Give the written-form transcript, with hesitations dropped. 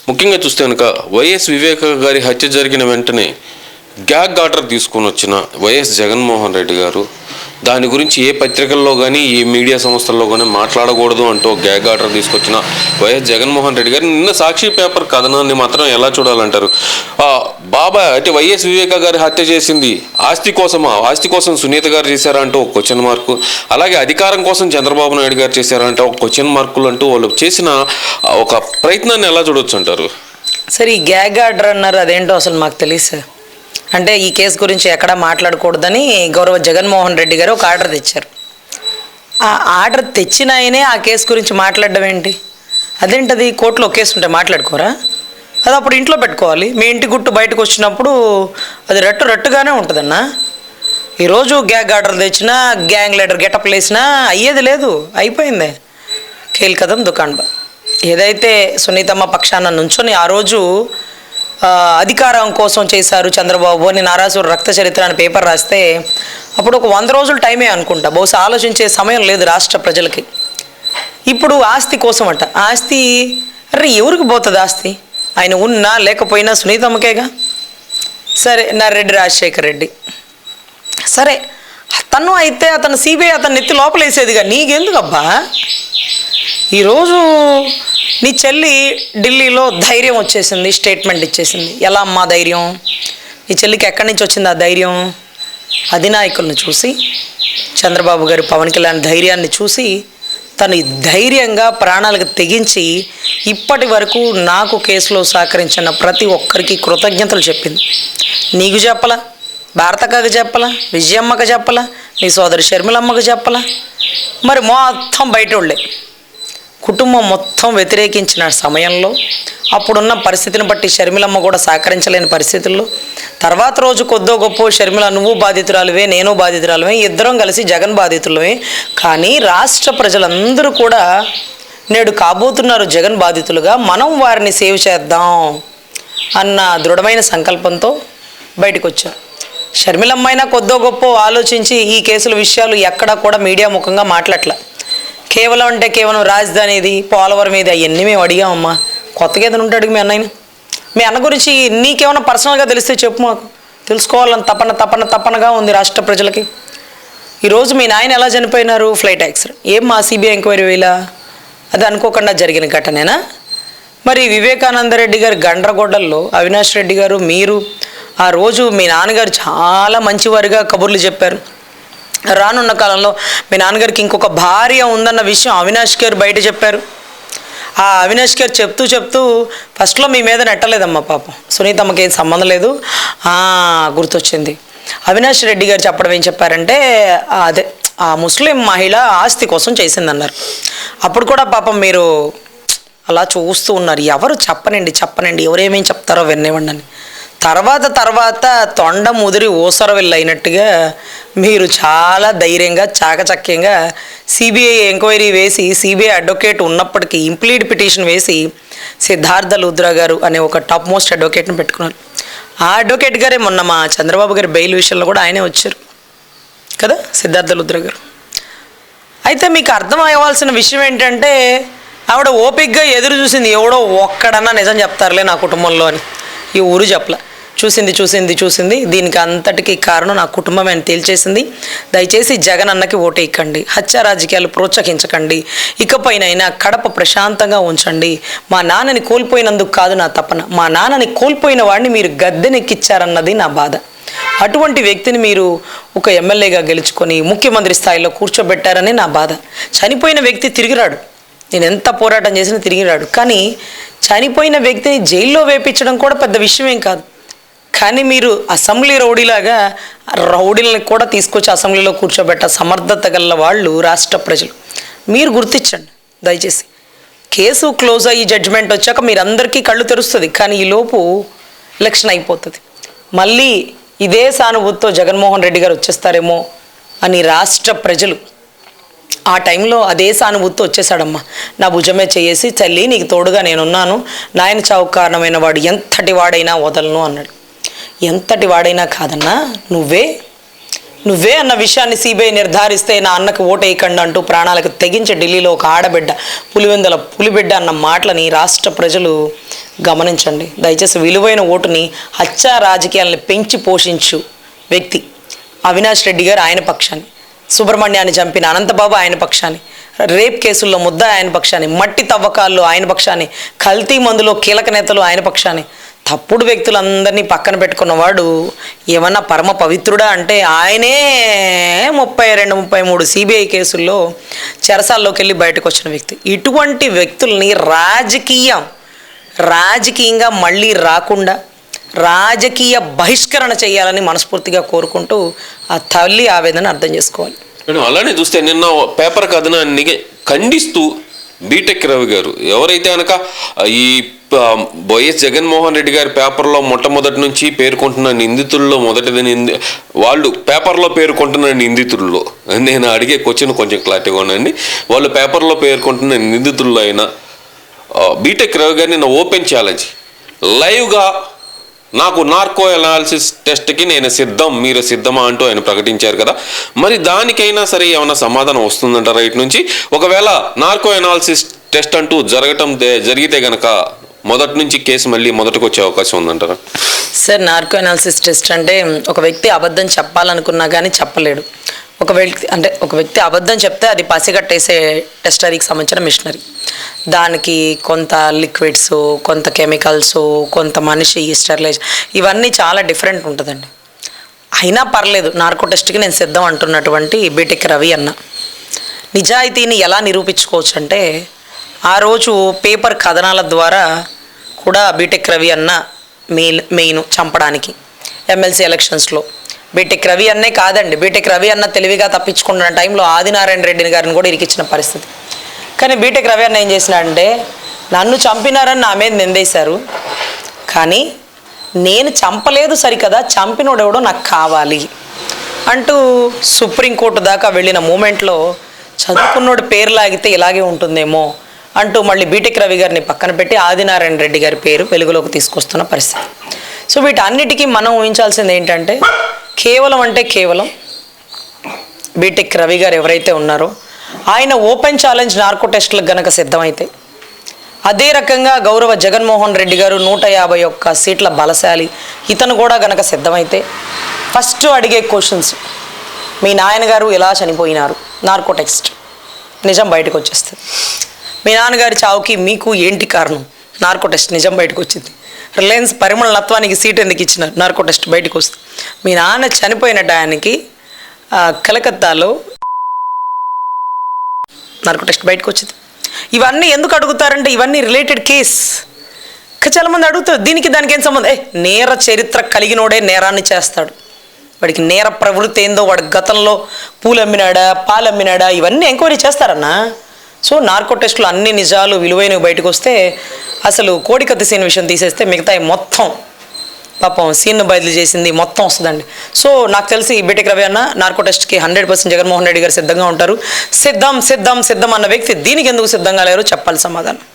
ముఖ్యంగా చూస్తే కనుక వైఎస్ వివేక గారి హత్య జరిగిన వెంటనే గ్యాగ్ ఆర్డర్ తీసుకొని వచ్చిన వైఎస్ జగన్మోహన్ రెడ్డి గారు దాని గురించి ఏ పత్రికల్లో కానీ ఏ మీడియా సంస్థల్లో కానీ మాట్లాడకూడదు అంటూ గ్యాగ్ ఆర్డర్ తీసుకొచ్చిన వైఎస్ జగన్మోహన్ రెడ్డి గారు నిన్న సాక్షి పేపర్ కథనాన్ని మాత్రం ఎలా చూడాలంటారు? బాబాయ్ అంటే వైఎస్ వివేక గారి హత్య చేసింది ఆస్తి కోసమా, ఆస్తి కోసం సునీత గారు చేశారా అంటూ ఒక క్వశ్చన్ మార్కు, అలాగే అధికారం కోసం చంద్రబాబు నాయుడు గారు చేశారా అంటే ఒక క్వశ్చన్ మార్కులు అంటూ వాళ్ళు చేసిన ఒక ప్రయత్నాన్ని ఎలా చూడొచ్చు అంటారు? సరే, ఈ గ్యాగ్ ఆర్డర్ అన్నారు, అదేంటో అసలు మాకు తెలియదు సార్. అంటే ఈ కేసు గురించి ఎక్కడా మాట్లాడకూడదని గౌరవ జగన్మోహన్ రెడ్డి గారు ఒక ఆర్డర్ తెచ్చారు. ఆ ఆర్డర్ తెచ్చిన ఆయనే ఆ కేసు గురించి మాట్లాడడం ఏంటి? అదేంటది? కోర్టులో కేసు ఉంటే మాట్లాడుకోరా? అది అప్పుడు ఇంట్లో పెట్టుకోవాలి. మీ ఇంటి గుట్టు బయటకు వచ్చినప్పుడు అది రట్టుగానే ఉంటుందన్నా. ఈరోజు గ్యాగ్ ఆర్డర్ తెచ్చినా, గ్యాంగ్ లీడర్ గెటప్ వేసినా అయ్యేది లేదు, అయిపోయింది. ఖేల్ కదం దుకాన్ బా. ఏదైతే సునీతమ్మ పక్షాన నుంచొని ఆ రోజు అధికారం కోసం చేశారు చంద్రబాబు అని నారాసుర రక్త చరిత్ర అని పేపర్ రాస్తే అప్పుడు ఒక 100 రోజులు టైమే అనుకుంటా, బహుశా ఆలోచించే సమయం లేదు రాష్ట్ర ప్రజలకి. ఇప్పుడు ఆస్తి కోసం అంట. ఆస్తి అరే ఎవరికి పోతుంది ఆస్తి? ఆయన ఉన్నా లేకపోయినా సునీతమ్మకేగా. సరే, నర్రెడ్డి రాజశేఖర్ రెడ్డి సరే, తను అయితే అతను సిబిఐ అతను నెత్తి లోపలేసేదిగా, నీకెందుకు అబ్బా? ఈరోజు నీ చెల్లి ఢిల్లీలో ధైర్యం వచ్చేసింది, స్టేట్మెంట్ ఇచ్చేసింది. ఎలా అమ్మా ధైర్యం? నీ చెల్లికి ఎక్కడి నుంచి వచ్చింది ఆ ధైర్యం? అధినాయకులను చూసి, చంద్రబాబు గారు పవన్ కళ్యాణ్ ధైర్యాన్ని చూసి తను ధైర్యంగా ప్రాణాలకు తెగించి ఇప్పటి వరకు నాకు కేసులో సహకరించిన ప్రతి ఒక్కరికి కృతజ్ఞతలు చెప్పింది. నీకు చెప్పలా? భారతక్కకు చెప్పలా? విజయమ్మకు చెప్పలా? నీ సోదరి షర్మిలమ్మకు చెప్పలా? మరి మొత్తం బయట వాళ్ళే కుటుంబం మొత్తం వ్యతిరేకించిన సమయంలో, అప్పుడున్న పరిస్థితిని బట్టి షర్మిలమ్మ కూడా సహకరించలేని పరిస్థితుల్లో, తర్వాత రోజు కొద్దో గొప్ప షర్మిల నువ్వు బాధితురాలువే, నేను బాధితురాలువే, ఇద్దరం కలిసి జగన్ బాధితులమే, కానీ రాష్ట్ర ప్రజలందరూ కూడా నేడు కాబోతున్నారు జగన్ బాధితులుగా, మనం వారిని సేవ్ చేద్దాం అన్న దృఢమైన సంకల్పంతో బయటకు వచ్చారు. షర్మిలమ్మైనా కొద్దో గొప్ప ఆలోచించి ఈ కేసుల విషయాలు ఎక్కడా కూడా మీడియా ముఖంగా మాట్లాడలే. కేవలం అంటే కేవలం రాజధానిది, పోలవరం మీద అవన్నీ మేము అడిగామమ్మా. కొత్తగా ఏదైనా ఉంటే అడిగి మీ అన్నయ్యని. మీ అన్న గురించి నీకేమైనా పర్సనల్గా తెలిస్తే చెప్పు, మాకు తెలుసుకోవాలని తపనగా ఉంది రాష్ట్ర ప్రజలకి. ఈరోజు మీ నాయన ఎలా చనిపోయినారు? Flight accident. ఏం మా సిబిఐ ఎంక్వైరీ వేలా? అది అనుకోకుండా జరిగిన ఘటనేనా? మరి వివేకానందరెడ్డి గారి గండ్రగొడ్డల్లో అవినాష్ రెడ్డి గారు, మీరు ఆ రోజు మీ నాన్నగారు చాలా మంచివారిగా కబుర్లు చెప్పారు. రానున్న కాలంలో మీ నాన్నగారికి ఇంకొక భార్య ఉందన్న విషయం అవినాష్ గారు బయట చెప్పారు. ఆ అవినాష్ గారు చెప్తూ ఫస్ట్లో మీ మీద నెట్టలేదమ్మా, పాపం సునీతమ్మకి ఏం సంబంధం లేదు. గుర్తొచ్చింది, అవినాష్ రెడ్డి గారు చెప్పడం ఏం చెప్పారంటే అదే ఆ ముస్లిం మహిళ ఆస్తి కోసం చేసిందన్నారు. అప్పుడు కూడా పాపం మీరు అలా చూస్తూ ఉన్నారు, ఎవరు చెప్పనండి ఎవరేమేం చెప్తారో వినేవ్వండి అని. తర్వాత తొండ ముదిరి ఊసరవిల్లు అయినట్టుగా మీరు చాలా ధైర్యంగా చాకచక్యంగా సిబిఐ ఎంక్వైరీ వేసి, సిబిఐ అడ్వకేట్ ఉన్నప్పటికీ ఇంప్లీడ్ పిటిషన్ వేసి సిద్ధార్థ లూథ్రా గారు అనే ఒక టాప్ మోస్ట్ అడ్వకేట్ని పెట్టుకున్నారు. ఆ అడ్వకేట్ గారే మొన్న మా చంద్రబాబు గారి బెయిల్ విషయంలో కూడా ఆయనే వచ్చారు కదా, సిద్ధార్థ లూథ్రా గారు. అయితే మీకు అర్థం అవ్వాల్సిన విషయం ఏంటంటే ఆవిడ ఓపిక్గా ఎదురు చూసింది, ఎవడో ఒక్కడన్నా నిజం చెప్తారులే నా కుటుంబంలో అని. ఈ ఊరు చెప్పలే, చూసింది. దీనికి అంతటికీ కారణం నా కుటుంబం అని తేల్చేసింది. దయచేసి జగన్ అన్నకి ఓటేయకండి, హత్య రాజకీయాలు ప్రోత్సహించకండి, ఇకపైనైనా కడప ప్రశాంతంగా ఉంచండి. మా నాన్నని కోల్పోయినందుకు కాదు నా తపన, మా నాన్నని కోల్పోయిన వాడిని మీరు గద్దెనెక్కిచ్చారన్నది నా బాధ. అటువంటి వ్యక్తిని మీరు ఒక ఎమ్మెల్యేగా గెలుచుకొని ముఖ్యమంత్రి స్థాయిలో కూర్చోబెట్టారని నా బాధ. చనిపోయిన వ్యక్తి తిరిగిరాడు, నేను ఎంత పోరాటం చేసినా తిరిగిరాడు. కానీ చనిపోయిన వ్యక్తిని జైల్లో వేపించడం కూడా పెద్ద విషయమేం కాదు. కానీ మీరు అసెంబ్లీ రౌడీలను కూడా తీసుకొచ్చి అసెంబ్లీలో కూర్చోబెట్ట సమర్థత గల వాళ్ళు రాష్ట్ర ప్రజలు. మీరు గుర్తించండి దయచేసి. కేసు క్లోజ్ అయ్యి జడ్జిమెంట్ వచ్చాక మీరందరికీ కళ్ళు తెరుస్తుంది, కానీ ఈలోపు ఎలక్షన్ అయిపోతుంది. మళ్ళీ ఇదే సానుభూతితో జగన్మోహన్ రెడ్డి గారు వచ్చేస్తారేమో అని రాష్ట్ర ప్రజలు ఆ టైంలో అదే సానుభూతితో వచ్చేసాడమ్మా. నా భుజమే చేసి తల్లి నీకు తోడుగా నేనున్నాను, నాయన చావుకు కారణమైన వాడు ఎంతటి వాడైనా వదలను అన్నాడు. ఎంతటి వాడైనా కాదన్నా, నువ్వే అన్న విషయాన్ని సిబిఐ నిర్ధారిస్తే నా అన్నకు ఓటేయకండి అంటూ ప్రాణాలకు తెగించి ఢిల్లీలో ఒక ఆడబిడ్డ పులివెందుల పులిబిడ్డ అన్న మాటలని రాష్ట్ర ప్రజలు గమనించండి దయచేసి. విలువైన ఓటుని హత్యా రాజకీయాలను పెంచి పోషించు వ్యక్తి అవినాష్ రెడ్డి గారు ఆయన పక్షాన్ని, సుబ్రహ్మణ్యాన్ని చంపిన అనంతబాబు ఆయన పక్షాన్ని, రేప్ కేసుల్లో ముద్ద ఆయన పక్షాన్ని, మట్టి తవ్వకాల్లో ఆయన పక్షాన్ని, కల్తీ మందులో కీలక నేతలు ఆయన పక్షాన్ని, తప్పుడు వ్యక్తులందరినీ పక్కన పెట్టుకున్నవాడు ఏమన్నా పరమ పవిత్రుడా అంటే ఆయనే 32-33 సిబిఐ కేసుల్లో చెరసాల్లోకి వెళ్ళి బయటకు వచ్చిన వ్యక్తి. ఇటువంటి వ్యక్తుల్ని రాజకీయంగా మళ్ళీ రాకుండా రాజకీయ బహిష్కరణ చేయాలని మనస్ఫూర్తిగా కోరుకుంటూ ఆ తల్లి ఆవేదన అర్థం చేసుకోవాలి. మేడం అలానే చూస్తే నిన్న పేపర్ కథనాన్ని ఖండిస్తూ బీటెక్ రవి గారు ఎవరైతే కనుక ఈ వైఎస్ జగన్మోహన్ రెడ్డి గారి పేపర్లో మొట్టమొదటి నుంచి పేర్కొంటున్న నిందితుల్లో వాళ్ళు పేపర్లో పేర్కొంటున్న నిందితుల్లో, నేను అడిగే క్వశ్చన్ కొంచెం క్లారిటీగా ఉండండి, వాళ్ళు పేపర్లో పేర్కొంటున్న నిందితుల్లో అయినా బీటెక్ రవి గారిని నా ఓపెన్ ఛాలెంజ్ లైవ్గా నాకు నార్కో అనాలిసిస్ టెస్ట్కి నేను సిద్ధం, మీరు సిద్ధమా అంటూ ఆయన ప్రకటించారు కదా, మరి దానికైనా సరే ఏమైనా సమాధానం వస్తుందంటారా రైట్ నుంచి? ఒకవేళ నార్కో అనాలిసిస్ టెస్ట్ అంటూ జరిగితే కనుక మొదటి నుంచి కేసు మళ్ళీ మొదటికి వచ్చే అవకాశం ఉందంటారా? సార్, నార్కో అనాలిసిస్ టెస్ట్ అంటే ఒక వ్యక్తి అబద్ధం చెప్పాలనుకున్నా కానీ చెప్పలేడు. ఒక వ్యక్తి అబద్ధం చెప్తే అది పసిగట్టేసే టెస్టరీకి సంబంధించిన మిషనరీ. దానికి కొంత లిక్విడ్స్, కొంత కెమికల్స్, కొంత మనిషి స్టెరిలైజేషన్, ఇవన్నీ చాలా డిఫరెంట్ ఉంటుందండి. అయినా పర్లేదు, నార్కో టెస్ట్కి నేను సిద్ధం అంటున్నటువంటి బీటెక్ రవి అన్న నిజాయితీని ఎలా నిరూపించుకోవచ్చు అంటే, ఆ రోజు పేపర్ కథనాల ద్వారా కూడా బీటెక్ రవి అన్న మెయిన్ చంపడానికి ఎమ్మెల్సీ ఎలక్షన్స్లో బీటెక్ రవి అన్నే కాదండి, బీటెక్ రవి అన్న తెలివిగా తప్పించుకుంటున్న టైంలో ఆదినారాయణ రెడ్డి గారిని కూడా ఇరికిచ్చిన పరిస్థితి. కానీ బీటెక్ రవి అన్న ఏం చేసినాడంటే, నన్ను చంపినారని నా మీద నిందేశారు, కానీ నేను చంపలేదు సరికదా, చంపినోడెవడో నాకు కావాలి అంటూ సుప్రీంకోర్టు దాకా వెళ్ళిన మూమెంట్లో చదువుకున్నోడు పేరు లాగితే ఇలాగే ఉంటుందేమో అంటూ మళ్ళీ బీటెక్ రవి గారిని పక్కన పెట్టి ఆదినారాయణ రెడ్డి గారి పేరు వెలుగులోకి తీసుకొస్తున్న పరిస్థితి. సో వీటన్నిటికీ మనం ఊహించాల్సింది ఏంటంటే, కేవలం బీటెక్ రవి గారు ఎవరైతే ఉన్నారో ఆయన ఓపెన్ ఛాలెంజ్ నార్కో టెస్టులకు గనక సిద్ధమైతే, అదే రకంగా గౌరవ జగన్మోహన్ రెడ్డి గారు 151 సీట్ల బలశాలి ఇతను కూడా గనక సిద్ధమైతే, ఫస్ట్ అడిగే క్వశ్చన్స్, మీ నాయనగారు ఎలా చనిపోయినారు, నార్కో టెస్ట్ నిజం బయటకు వచ్చేస్తుంది. మీ నాన్నగారి చావుకి మీకు ఏంటి కారణం, నార్కో టెస్ట్ నిజం బయటకు వచ్చింది. రిలయన్స్ పరిమళ నత్వానికి సీట్ ఎందుకు ఇచ్చినారు, నార్కో టెస్ట్ బయటకు వస్తుంది. మీ నాన్న చనిపోయిన టయానికి కలకత్తాలో నార్కో టెస్ట్ బయటకు వచ్చింది. ఇవన్నీ ఎందుకు అడుగుతారంటే, ఇవన్నీ రిలేటెడ్ కేస్. చాలామంది అడుగుతారు దీనికి దానికి ఏం సంబంధం. నేర చరిత్ర కలిగినోడే నేరాన్ని చేస్తాడు, వాడికి నేర ప్రవృత్తి ఏందో, వాడి గతంలో పూలు అమ్మినాడా పాలు అమ్మినాడా ఇవన్నీ ఎంక్వైరీ చేస్తారన్నా. సో నార్కో టెస్టులు అన్ని నిజాలు విలువైనవి బయటకు వస్తే, అసలు కోడికత్తి సీన్ విషయం తీసేస్తే మిగతా మొత్తం పాపం సీన్ను బయలు చేసింది మొత్తం వస్తుందండి. సో నాకు తెలిసి బీటెక్ రవి అన్న నార్కో టెస్ట్కి 100% జగన్మోహన్ రెడ్డి గారు సిద్ధంగా ఉంటారు. సిద్ధం అన్న వ్యక్తి దీనికి ఎందుకు సిద్ధంగా లేరు చెప్పాలి సమాధానం.